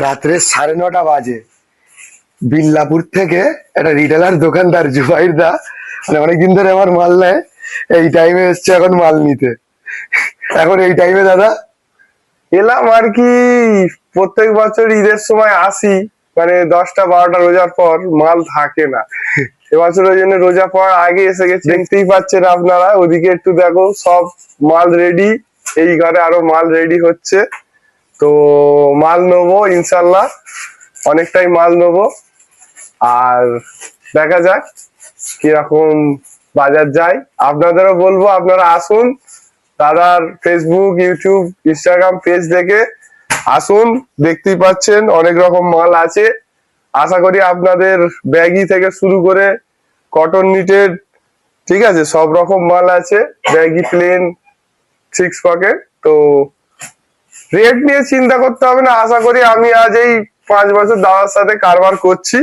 রাত্রে 9:30 বাজে বিল্লাপুর থেকে একটা রিটেলার দোকানদার জুবাইর দা, মানে অনেকদিন ধরে আমার মাল নেয়, এই টাইমে এসছে এখন মাল নিতে। এখন এই টাইমে দাদা এলাম আর কি। প্রত্যেক বছর ঈদের সময় আসি, মানে 10টা 12টা রোজার পর মাল থাকে না। এবছর ওই জন্য রোজা পড়ার আগে এসে গেছে। দেখতেই পাচ্ছেন আপনারা, ওদিকে একটু দেখো, সব মাল রেডি। এই ঘরে আরো মাল রেডি হচ্ছে। তো মাল নেবো ইনশাল্লাহ, অনেকটাই মাল নেবো। আর দেখা যাক কিরকম বাজার যায়। আপনাদেরও বলবো আপনারা আসুন, দাদার ফেসবুক, ইউটিউব, ইনস্টাগ্রাম পেজ দেখে আসুন। দেখতেই পাচ্ছেন অনেক রকম মাল আছে। আশা করি আপনাদের ব্যাগি থেকে শুরু করে কটন নিটেড, ঠিক আছে, সব রকম মাল আছে। Baggy, plain, 6 pocket. তো রেট নিয়ে চিন্তা করতে হবে না। আশা করি আমি আজ এই 5 বছর দাদার সাথে কারবার করছি,